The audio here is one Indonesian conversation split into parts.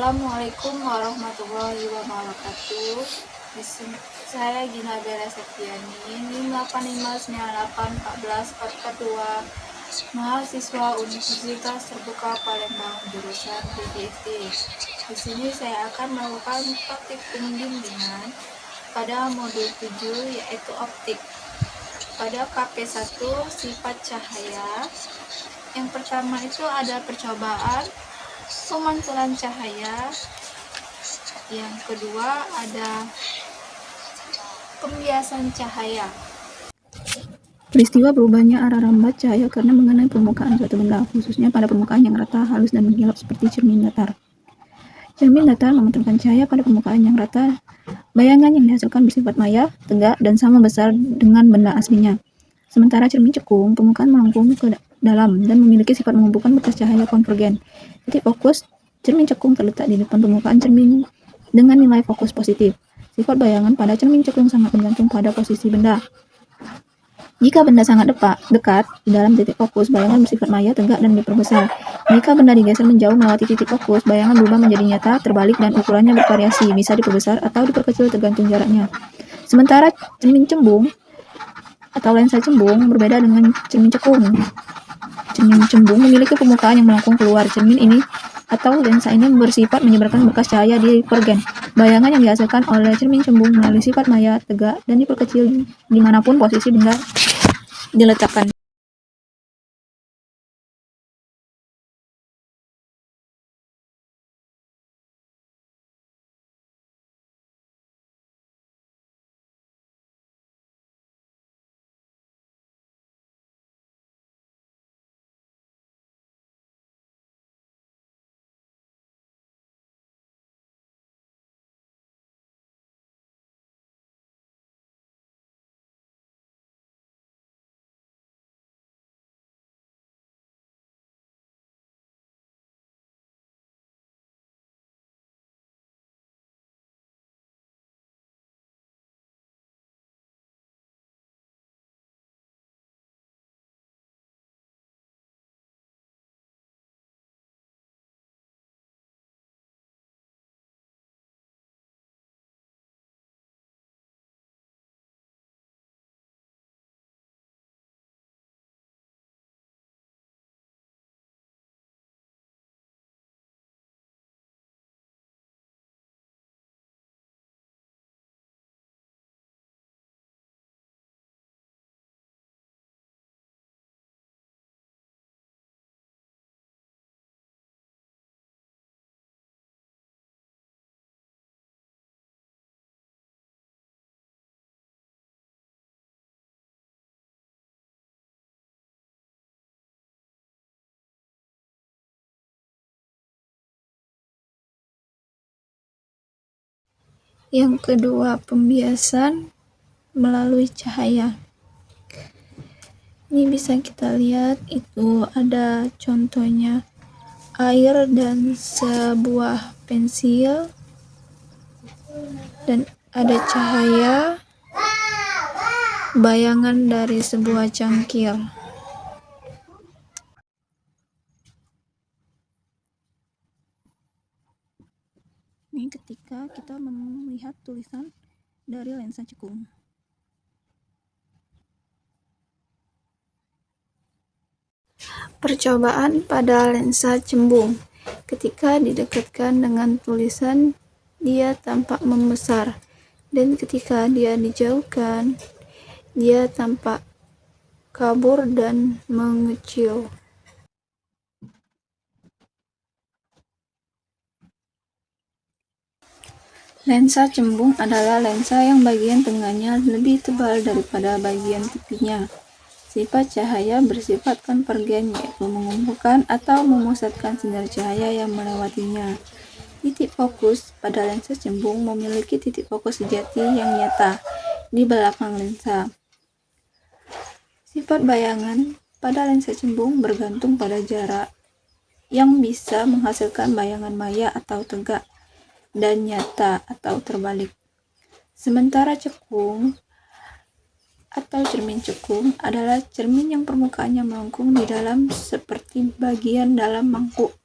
Assalamualaikum warahmatullahi wabarakatuh. Saya Gina Bella Septiani, 585981442, mahasiswa Universitas Terbuka Palembang, jurusan PGSD. Di sini saya akan melakukan praktik pembimbingan pada modul 7, yaitu optik. Pada KP1 sifat cahaya, yang pertama itu ada percobaan pemantulan cahaya, yang kedua ada pembiasan cahaya. Peristiwa berubahnya arah rambat cahaya karena mengenai permukaan suatu benda, khususnya pada permukaan yang rata, halus, dan mengkilap seperti cermin datar. Cermin datar memantulkan cahaya pada permukaan yang rata. Bayangan yang dihasilkan bersifat maya, tegak, dan sama besar dengan benda aslinya. Sementara cermin cekung, permukaan melengkung ke dalam dan memiliki sifat mengumpulkan bekas cahaya konvergen. Titik fokus cermin cekung terletak di depan permukaan cermin dengan nilai fokus positif. Sifat bayangan pada cermin cekung sangat bergantung pada posisi benda. Jika benda sangat dekat di dalam titik fokus, bayangan bersifat maya, tegak, dan diperbesar. Jika benda digeser menjauh melewati titik fokus, bayangan berubah menjadi nyata, terbalik, dan ukurannya bervariasi, bisa diperbesar atau diperkecil tergantung jaraknya. Sementara cermin cembung atau lensa cembung berbeda dengan cermin cekung. Cermin cembung memiliki permukaan yang melengkung keluar. Cermin ini atau lensa ini bersifat menyebarkan bekas cahaya divergen. Bayangan yang dihasilkan oleh cermin cembung melalui sifat maya, tegak, dan diperkecil dimanapun posisi benda diletakkan. Yang kedua, pembiasan melalui cahaya. Ini bisa kita lihat, itu ada contohnya air dan sebuah pensil, dan ada cahaya bayangan dari sebuah cangkir. Ini ketika kita melihat tulisan dari lensa cekung. Percobaan pada lensa cembung. Ketika didekatkan dengan tulisan, dia tampak membesar, dan ketika dia dijauhkan, dia tampak kabur dan mengecil. Lensa cembung adalah lensa yang bagian tengahnya lebih tebal daripada bagian tepinya. Sifat cahaya bersifat konvergen, yaitu mengumpulkan atau memusatkan sinar cahaya yang melewatinya. Titik fokus pada lensa cembung memiliki titik fokus sejati yang nyata di belakang lensa. Sifat bayangan pada lensa cembung bergantung pada jarak yang bisa menghasilkan bayangan maya atau tegak dan nyata atau terbalik. Sementara cekung atau cermin cekung adalah cermin yang permukaannya melengkung di dalam seperti bagian dalam mangkuk.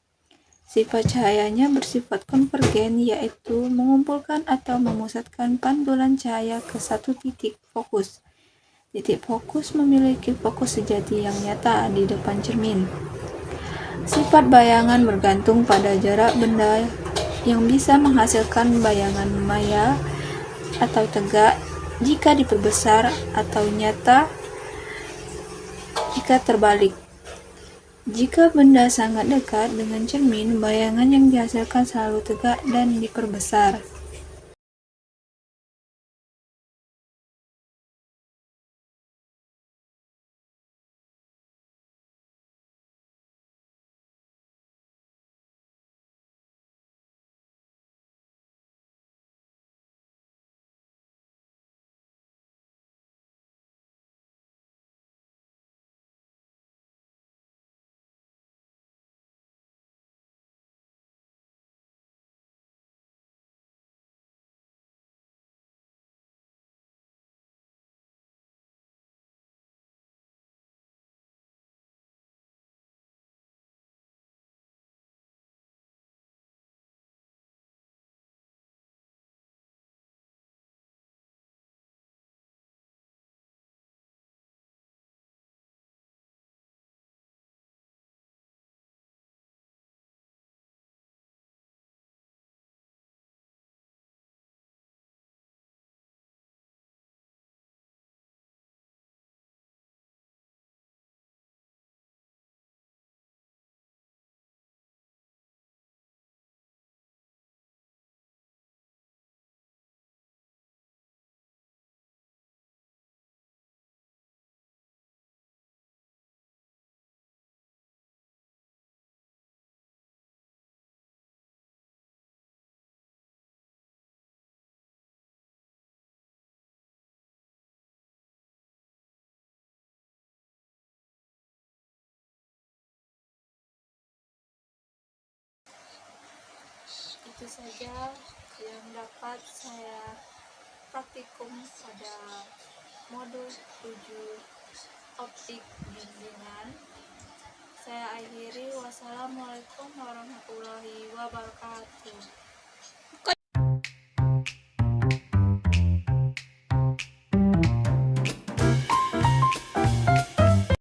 Sifat cahayanya bersifat konvergen, yaitu mengumpulkan atau memusatkan pantulan cahaya ke satu titik fokus. Titik fokus memiliki fokus sejati yang nyata di depan cermin. Sifat bayangan bergantung pada jarak benda yang bisa menghasilkan bayangan maya atau tegak jika diperbesar, atau nyata jika terbalik. Jika benda sangat dekat dengan cermin, bayangan yang dihasilkan selalu tegak dan diperbesar. Itu saja yang dapat saya praktikum pada modul 7 optik bimbingan. Saya akhiri, wassalamualaikum warahmatullahi wabarakatuh.